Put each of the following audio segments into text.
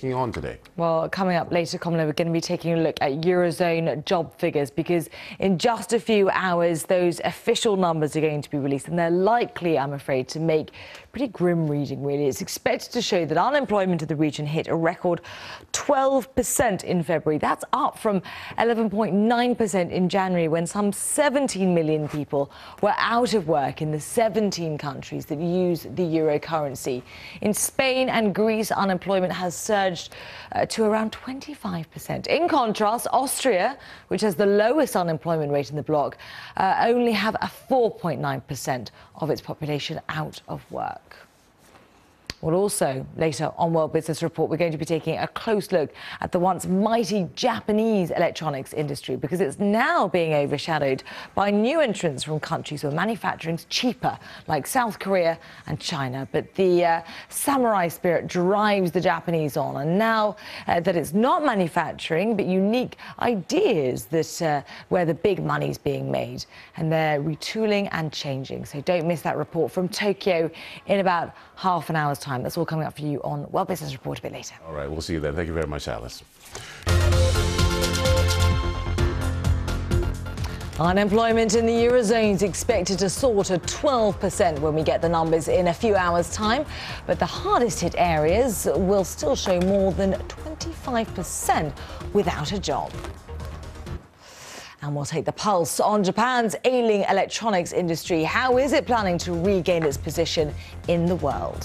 taking on today? Well, coming up later, Komla, we're going to be taking a look at Eurozone job figures, because in just a few hours, those official numbers are going to be released, and they're likely, I'm afraid, to make pretty grim reading, really. It's expected to show that unemployment in the region hit a record 12% in February. That's up from 11.9% in January, when some 17 million people were out of work in the 17 countries that use the euro currency. In Spain and Greece, unemployment has surged to around 25%. In contrast, Austria, which has the lowest unemployment rate in the bloc, only have a 4.9% of its population out of work. Well, also, later on World Business Report, we're going to be taking a close look at the once mighty Japanese electronics industry, because it's now being overshadowed by new entrants from countries where manufacturing's cheaper, like South Korea and China. But the samurai spirit drives the Japanese on, and now that it's not manufacturing, but unique ideas that where the big money's being made, and they're retooling and changing. So don't miss that report from Tokyo in about half an hour's time. That's all coming up for you on World Business Report a bit later. All right, we'll see you then. Thank you very much, Alice. Unemployment in the Eurozone is expected to soar to 12% when we get the numbers in a few hours' time. But the hardest hit areas will still show more than 25% without a job. And we'll take the pulse on Japan's ailing electronics industry. How is it planning to regain its position in the world?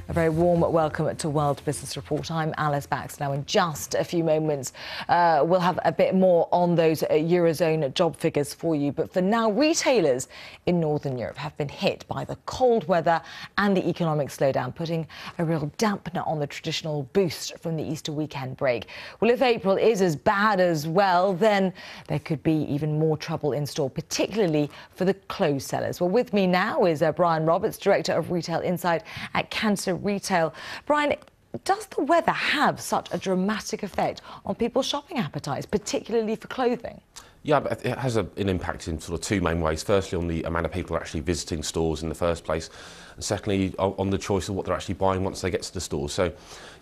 A very warm welcome to World Business Report. I'm Alice Baxter. Now, in just a few moments, we'll have a bit more on those Eurozone job figures for you. But for now, retailers in Northern Europe have been hit by the cold weather and the economic slowdown, putting a real dampener on the traditional boost from the Easter weekend break. Well, if April is as bad as well, then there could be even more trouble in store, particularly for the clothes sellers. Well, with me now is Brian Roberts, Director of Retail Insight at Cantor Retail. Brian, does the weather have such a dramatic effect on people's shopping appetites, particularly for clothing? Yeah, but it has an impact in sort of two main ways. Firstly, on the amount of people actually visiting stores in the first place, and secondly, on the choice of what they're actually buying once they get to the stores. So,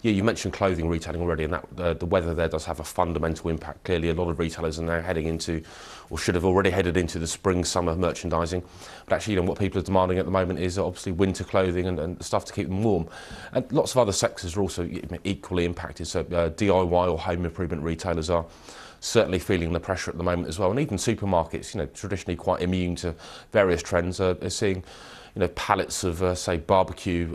yeah, you mentioned clothing retailing already, and that the weather there does have a fundamental impact. Clearly, a lot of retailers are now heading into, or should have already headed into, the spring-summer merchandising. But actually, what people are demanding at the moment is obviously winter clothing and stuff to keep them warm. And lots of other sectors are also equally impacted. So DIY or home improvement retailers are certainly feeling the pressure at the moment as well, and even supermarkets, traditionally quite immune to various trends, are seeing, pallets of say barbecue,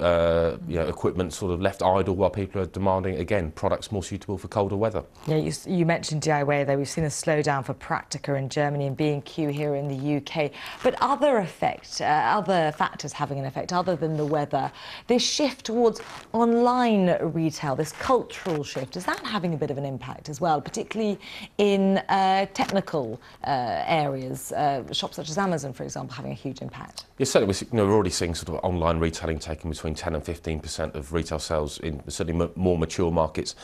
equipment sort of left idle while people are demanding again products more suitable for colder weather. Yeah, you mentioned DIY there. We've seen a slowdown for Praktika in Germany and B&Q here in the UK. But other factors having an effect other than the weather, this shift towards online retail, this cultural shift, is that having a bit of an impact as well, particularly in technical areas, shops such as Amazon, for example, having a huge impact? Yes, certainly. We're already seeing sort of online retailing taking between 10 and 15% of retail sales in certainly more mature markets.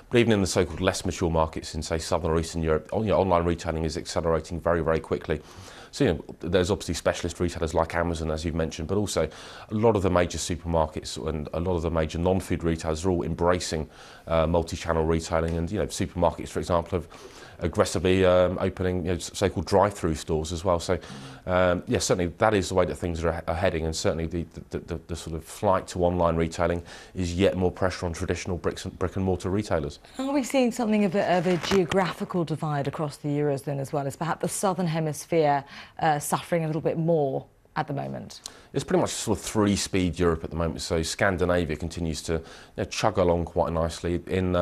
But even in the so-called less mature markets in, say, Southern or Eastern Europe, online retailing is accelerating very, very quickly. So, there's obviously specialist retailers like Amazon, as you've mentioned, but also a lot of the major supermarkets and a lot of the major non-food retailers are all embracing multi-channel retailing. And, supermarkets, for example, have aggressively opening so-called drive-through stores as well. So, yes, certainly that is the way that things are heading, and certainly the sort of flight to online retailing is yet more pressure on traditional brick and mortar retailers. Are we seeing something of a geographical divide across the Eurozone as well? Is perhaps the southern hemisphere suffering a little bit more at the moment? It's pretty much sort of three-speed Europe at the moment. So Scandinavia continues to chug along quite nicely. In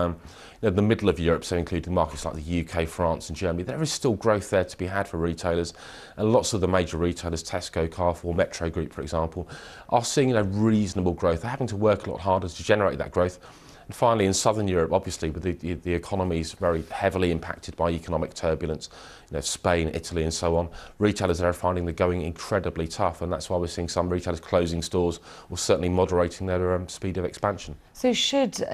the middle of Europe, so including markets like the UK, France and Germany, there is still growth there to be had for retailers. And lots of the major retailers, Tesco, Carrefour, Metro Group, for example, are seeing reasonable growth. They're having to work a lot harder to generate that growth. And finally, in Southern Europe, obviously, with the economy is very heavily impacted by economic turbulence. Spain, Italy and so on. Retailers there are finding they're going incredibly tough, and that's why we're seeing some retailers closing stores or certainly moderating their speed of expansion. So should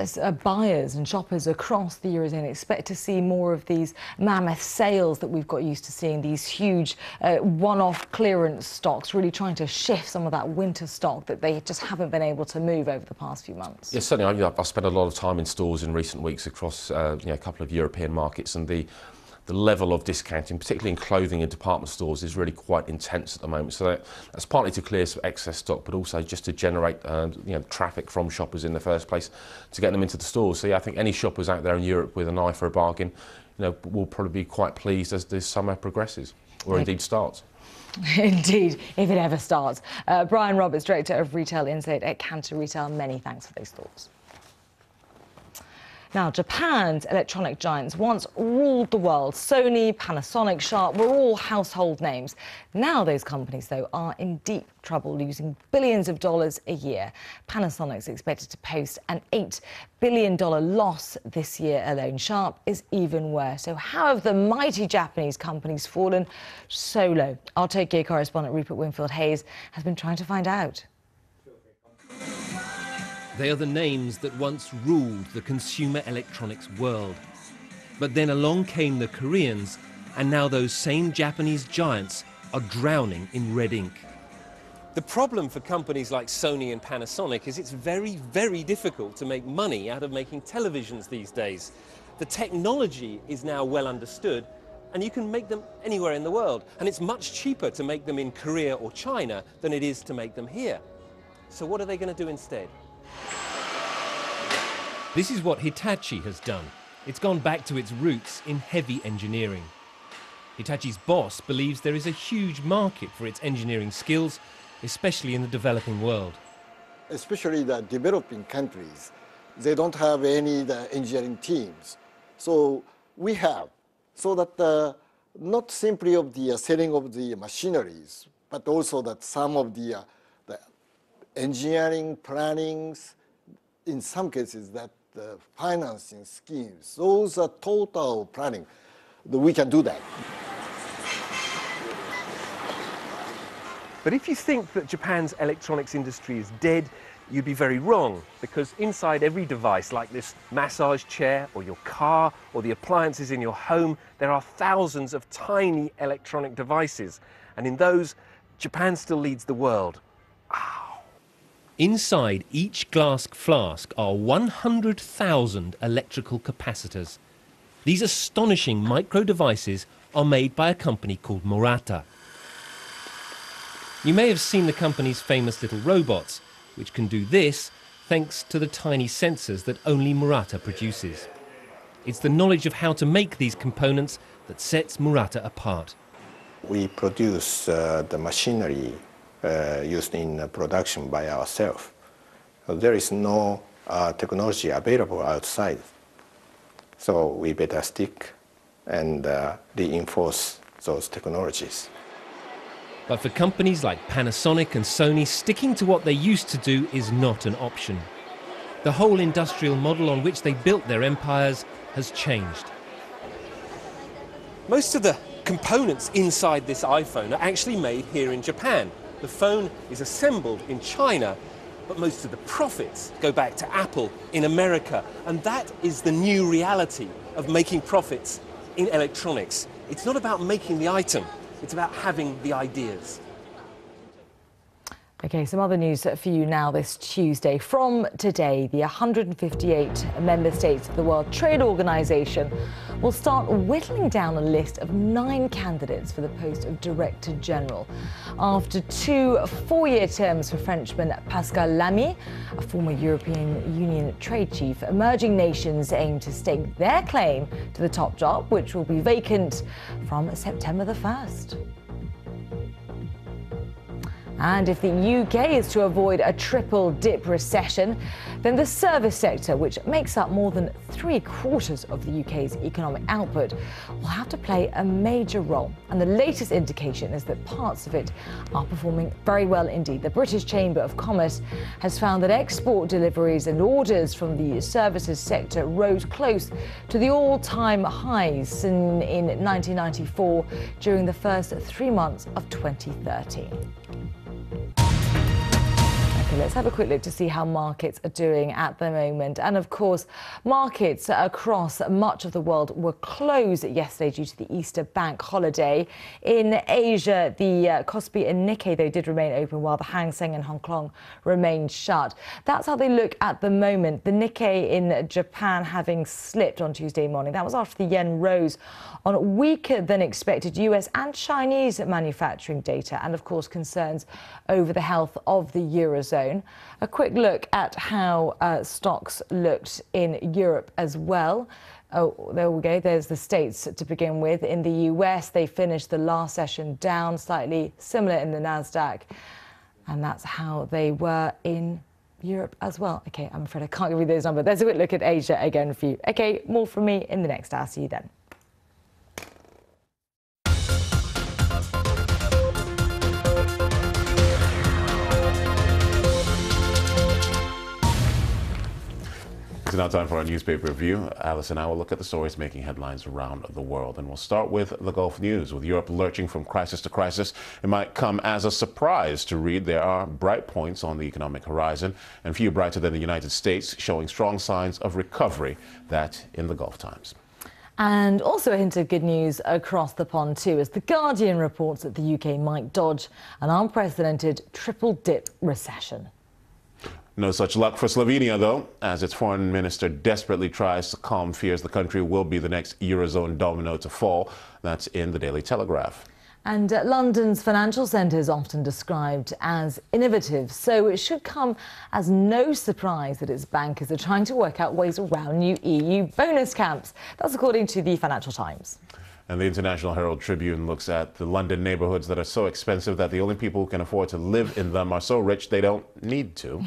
buyers and shoppers across the Eurozone expect to see more of these mammoth sales that we've got used to seeing, these huge one-off clearance stocks, really trying to shift some of that winter stock that they just haven't been able to move over the past few months? Yes, certainly. I've spent a lot of time in stores in recent weeks across a couple of European markets, and the level of discounting, particularly in clothing and department stores, is really quite intense at the moment. So that's partly to clear some excess stock, but also just to generate traffic from shoppers in the first place to get them into the stores. So yeah, I think any shoppers out there in Europe with an eye for a bargain, will probably be quite pleased as this summer progresses, or indeed starts. Indeed, if it ever starts. Brian Roberts, Director of Retail Insight at Cantor Retail, many thanks for those thoughts. Now, Japan's electronic giants once ruled the world. Sony, Panasonic, Sharp were all household names. Now those companies, though, are in deep trouble, losing billions of dollars a year. Panasonic's expected to post an $8 billion loss this year alone. Sharp is even worse. So how have the mighty Japanese companies fallen so low? Our Tokyo correspondent Rupert Winfield-Hayes has been trying to find out. They are the names that once ruled the consumer electronics world. But then along came the Koreans, and now those same Japanese giants are drowning in red ink. The problem for companies like Sony and Panasonic is it's very, very difficult to make money out of making televisions these days. The technology is now well understood, and you can make them anywhere in the world. And it's much cheaper to make them in Korea or China than it is to make them here. So what are they going to do instead? This is what Hitachi has done. It's gone back to its roots in heavy engineering. Hitachi's boss believes there is a huge market for its engineering skills, especially in the developing world. Especially the developing countries, they don't have any engineering teams. So we have, so that not simply of the selling of the machineries, but also that some of the engineering plannings, in some cases that the financing schemes, those are total planning. We can do that. But if you think that Japan's electronics industry is dead, you'd be very wrong, because inside every device, like this massage chair or your car or the appliances in your home, there are thousands of tiny electronic devices. And in those, Japan still leads the world. Inside each glass flask are 100,000 electrical capacitors. These astonishing micro devices are made by a company called Murata. You may have seen the company's famous little robots, which can do this thanks to the tiny sensors that only Murata produces. It's the knowledge of how to make these components that sets Murata apart. We produce the machinery used in production by ourselves. There is no technology available outside. So we better stick and reinforce those technologies. But for companies like Panasonic and Sony, sticking to what they used to do is not an option. The whole industrial model on which they built their empires has changed. Most of the components inside this iPhone are actually made here in Japan. The phone is assembled in China, but most of the profits go back to Apple in America. And that is the new reality of making profits in electronics. It's not about making the item, it's about having the ideas. OK, some other news for you now this Tuesday. From today, the 158 member states of the World Trade Organization will start whittling down a list of 9 candidates for the post of Director General. After 2 4-year terms for Frenchman Pascal Lamy, a former European Union trade chief, emerging nations aim to stake their claim to the top job, which will be vacant from September the 1st. And if the UK is to avoid a triple dip recession, then the service sector, which makes up more than 3/4 of the UK's economic output, will have to play a major role. And the latest indication is that parts of it are performing very well indeed. The British Chamber of Commerce has found that export deliveries and orders from the services sector rose close to the all-time highs in 1994 during the first 3 months of 2013. Let's have a quick look to see how markets are doing at the moment. And of course, markets across much of the world were closed yesterday due to the Easter bank holiday. In Asia, the Kospi and Nikkei, though, did remain open, while the Hang Seng and Hong Kong remained shut. That's how they look at the moment. The Nikkei in Japan having slipped on Tuesday morning. That was after the yen rose on weaker than expected US and Chinese manufacturing data, and of course concerns over the health of the Eurozone. A quick look at how stocks looked in Europe as well. Oh, there we go. There's the States to begin with. In the US, they finished the last session down slightly, similar in the NASDAQ. And that's how they were in Europe as well. OK, I'm afraid I can't give you those numbers. There's a quick look at Asia again for you. OK, more from me in the next hour. See you then. It's now time for our newspaper review. Alice and I will look at the stories making headlines around the world. And we'll start with the Gulf news. With Europe lurching from crisis to crisis, it might come as a surprise to read there are bright points on the economic horizon, and few brighter than the United States, showing strong signs of recovery. That in the Gulf Times. And also a hint of good news across the pond too, as The Guardian reports that the UK might dodge an unprecedented triple dip recession. No such luck for Slovenia, though, as its foreign minister desperately tries to calm fears the country will be the next Eurozone domino to fall. That's in the Daily Telegraph. And London's financial centre is often described as innovative, so it should come as no surprise that its bankers are trying to work out ways around new EU bonus caps. That's according to the Financial Times. And the International Herald Tribune looks at the London neighbourhoods that are so expensive that the only people who can afford to live in them are so rich they don't need to.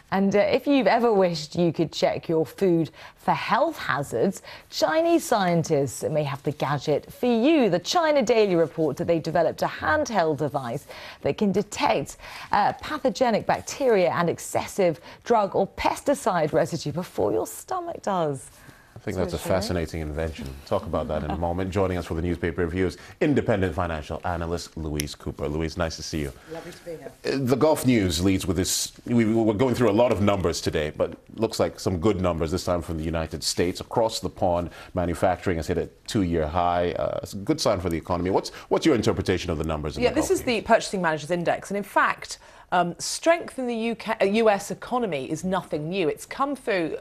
And if you've ever wished you could check your food for health hazards, Chinese scientists may have the gadget for you. The China Daily reports that they developed a handheld device that can detect pathogenic bacteria and excessive drug or pesticide residue before your stomach does. I think that's a fascinating invention. Talk about that in a moment. Joining us for the newspaper review is independent financial analyst Louise Cooper. Louise, nice to see you. Lovely to be here. The Gulf News leads with this. We're going through a lot of numbers today, but looks like some good numbers this time from the United States. Across the pond, manufacturing has hit a 2-year high. It's a good sign for the economy. What's your interpretation of the numbers? Yeah, this is the Purchasing Managers' Index, and in fact, strength in the US economy is nothing new. It's come through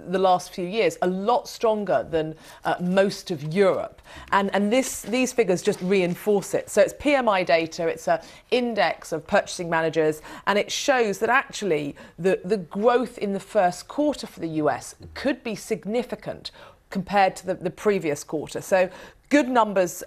the last few years a lot stronger than most of Europe, and these figures just reinforce it. So it's PMI data, it's an index of purchasing managers, and it shows that actually the growth in the first quarter for the US could be significant compared to the previous quarter. So good numbers,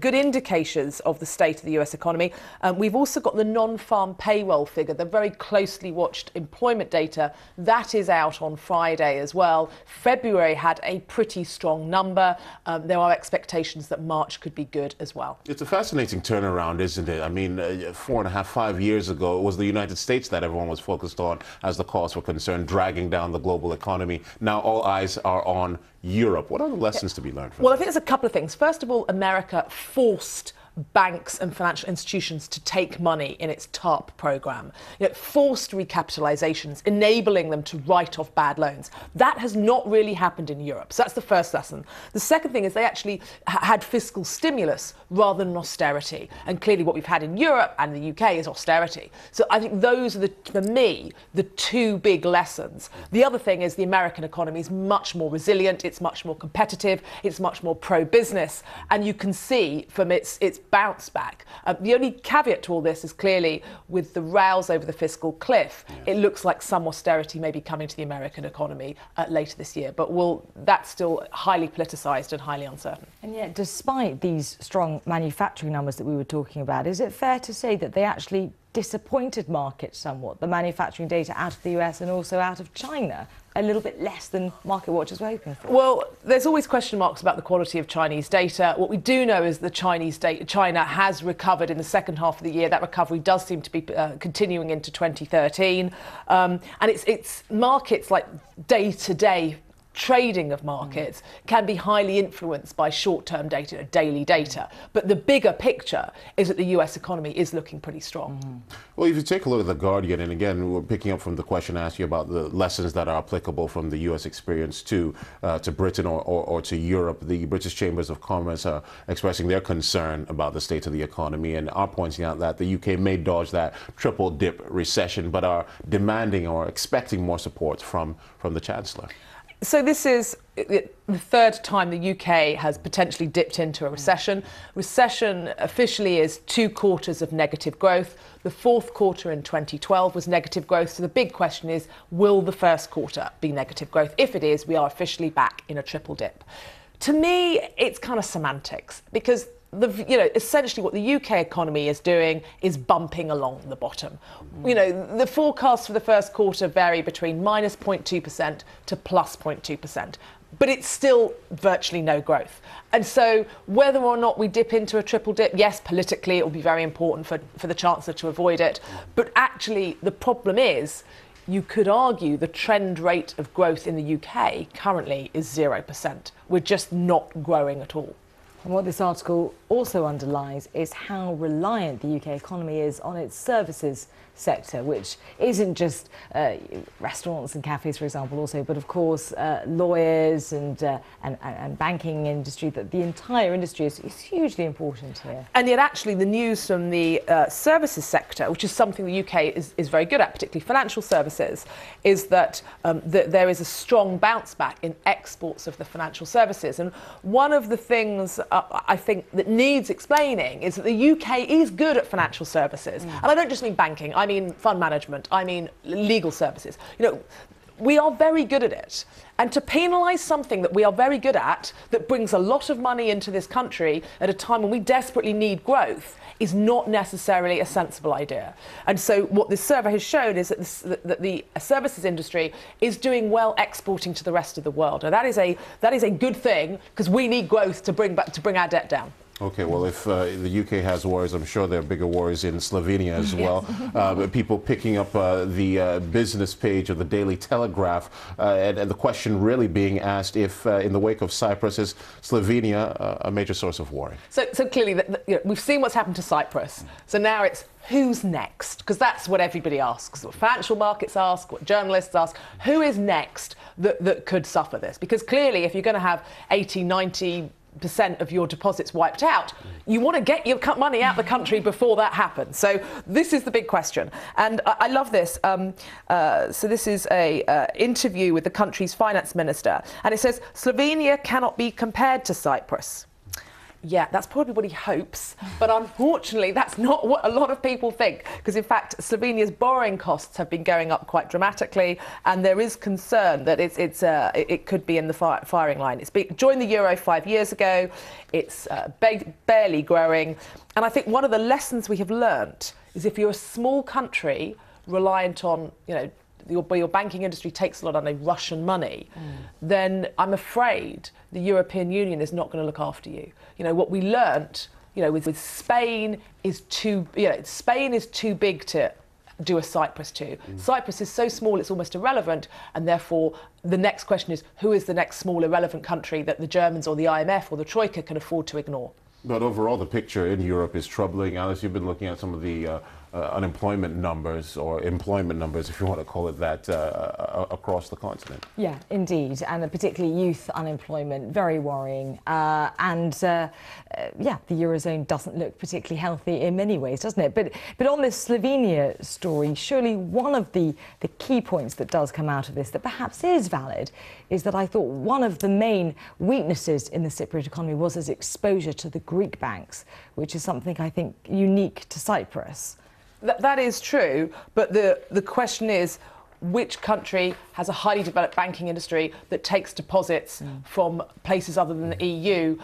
good indications of the state of the US economy. We've also got the non-farm payroll figure, the very closely watched employment data. That is out on Friday as well. February had a pretty strong number. There are expectations that March could be good as well. It's a fascinating turnaround, isn't it? I mean, 4.5, 5 years ago, it was the United States that everyone was focused on as the cause for concern, dragging down the global economy. Now all eyes are on Europe. What are the lessons to be learned from Well, I think there's a couple of things. First of all, America forced banks and financial institutions to take money in its TARP program. It forced recapitalizations, enabling them to write off bad loans. That has not really happened in Europe. So that's the first lesson. The second thing is they actually had fiscal stimulus rather than austerity. And clearly what we've had in Europe and the UK is austerity. So I think those are, for me, the two big lessons. The other thing is the American economy is much more resilient, it's much more competitive, it's much more pro-business. And you can see from its bounce back. The only caveat to all this is clearly with the rows over the fiscal cliff, it looks like some austerity may be coming to the American economy later this year. But that's still highly politicised and highly uncertain. And yet, despite these strong manufacturing numbers that we were talking about, is it fair to say that they actually disappointed markets somewhat, the manufacturing data out of the US and also out of China, a little bit less than market watchers were hoping for? Well, there's always question marks about the quality of Chinese data. What we do know is the China has recovered in the second half of the year. That recovery does seem to be continuing into 2013. And it's markets like day-to-day trading of markets can be highly influenced by short-term data, daily data. But the bigger picture is that the US economy is looking pretty strong. Well, if you take a look at The Guardian, and again, we're picking up from the question I asked you about the lessons that are applicable from the US experience to Britain or to Europe, the British Chambers of Commerce are expressing their concern about the state of the economy and are pointing out that the UK may dodge that triple dip recession, but are demanding or expecting more support from the Chancellor. So this is the third time the UK has potentially dipped into a recession. Recession officially is 2 quarters of negative growth. The fourth quarter in 2012 was negative growth. So the big question is, will the first quarter be negative growth? If it is, we are officially back in a triple dip. To me, it's kind of semantics, because essentially what the UK economy is doing is bumping along the bottom. The forecasts for the first quarter vary between minus 0.2% to plus 0.2%. But it's still virtually no growth. And so whether or not we dip into a triple dip, yes, politically it will be very important for the Chancellor to avoid it. But actually the problem is, you could argue the trend rate of growth in the UK currently is 0%. We're just not growing at all. And what this article also underlies is how reliant the UK economy is on its services sector, which isn't just restaurants and cafes, for example, also, but of course lawyers and banking industry. That the entire industry is hugely important here. And yet, actually, the news from the services sector, which is something the UK is very good at, particularly financial services, is that there is a strong bounce back in exports of the financial services. And one of the things I think that needs explaining is that the UK is good at financial services, and I don't just mean banking. I mean fund management, I mean legal services. We are very good at it. And to penalise something that we are very good at, that brings a lot of money into this country at a time when we desperately need growth, is not necessarily a sensible idea. And so what this survey has shown is that the services industry is doing well exporting to the rest of the world. And that is a good thing, because we need growth to bring our debt down. Okay, well, if the UK has worries, I'm sure there are bigger worries in Slovenia as well. People picking up the business page of the Daily Telegraph, and the question really being asked if, in the wake of Cyprus, is Slovenia a major source of worry? So clearly, we've seen what's happened to Cyprus. So now it's who's next? Because that's what everybody asks, what financial markets ask, what journalists ask. Who is next that could suffer this? Because clearly, if you're going to have 80, 90% of your deposits wiped out, you want to get your money out the country before that happens. So this is the big question. And I love this. So this is a interview with the country's finance minister. And it says, Slovenia cannot be compared to Cyprus. Yeah, that's probably what he hopes, but unfortunately that's not what a lot of people think, because in fact Slovenia's borrowing costs have been going up quite dramatically, and there is concern that it could be in the firing line. It's joined the Euro 5 years ago, it's barely growing, and I think one of the lessons we have learnt is if you're a small country reliant on, your banking industry takes a lot on Russian money, then I'm afraid the European Union is not going to look after you. What we learnt, with Spain is too big to do a Cyprus to. Cyprus is so small it's almost irrelevant, and therefore the next question is, who is the next small irrelevant country that the Germans or the IMF or the Troika can afford to ignore? But overall, the picture in Europe is troubling. Alice, you've been looking at some of the unemployment numbers, or employment numbers, if you want to call it that, across the continent. Yeah, indeed, and particularly youth unemployment, very worrying. Yeah, the Eurozone doesn't look particularly healthy in many ways, doesn't it? But on this Slovenia story, surely one of the key points that does come out of this that perhaps is valid is that I thought one of the main weaknesses in the Cypriot economy was its exposure to the Greek banks, which is something I think unique to Cyprus. That is true, but the question is, which country has a highly developed banking industry that takes deposits from places other than the EU,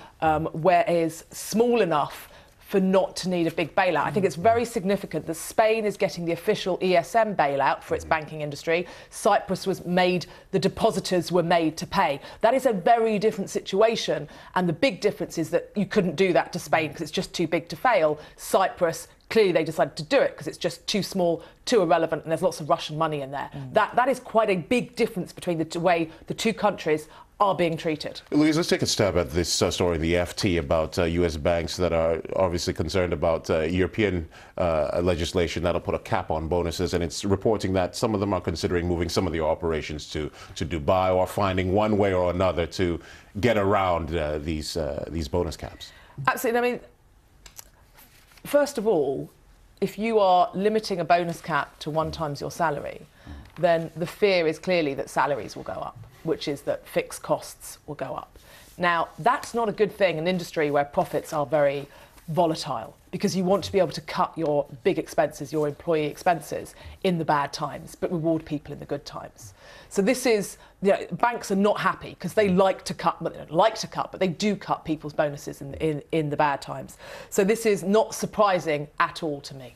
where it is small enough for not to need a big bailout? I think it's very significant that Spain is getting the official ESM bailout for its banking industry. Cyprus was made, the depositors were made to pay. That is a very different situation, and the big difference is that you couldn't do that to Spain because it's just too big to fail. Cyprus, clearly they decided to do it because it's just too small, too irrelevant, and there's lots of Russian money in there. That is quite a big difference between the way the two countries are being treated. Louise, let's take a stab at this story in the FT about US banks that are obviously concerned about European legislation that'll put a cap on bonuses, and it's reporting that some of them are considering moving some of their operations to Dubai, or finding one way or another to get around these bonus caps. Absolutely. I mean, first of all, if you are limiting a bonus cap to 1 times your salary, then the fear is clearly that salaries will go up, which is that fixed costs will go up. Now, that's not a good thing in an industry where profits are very volatile, because you want to be able to cut your big expenses, your employee expenses, in the bad times, but reward people in the good times. So this is, banks are not happy because they like to cut, but they don't like to cut, but they do cut people's bonuses in the bad times. So this is not surprising at all to me.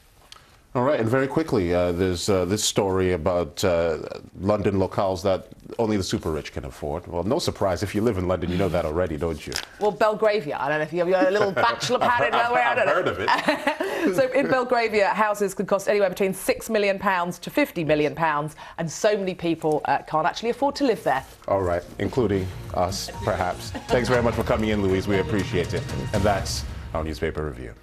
All right, and very quickly, there's this story about London locales that only the super rich can afford. Well, no surprise, if you live in London, you know that already, don't you? Well, Belgravia, I don't know if you have a little bachelor pad in nowhere, I don't know. I've heard of it. So in Belgravia, houses can cost anywhere between £6 million to £50 million, and so many people can't actually afford to live there. All right, including us, perhaps. Thanks very much for coming in, Louise. We appreciate it. And that's our newspaper review.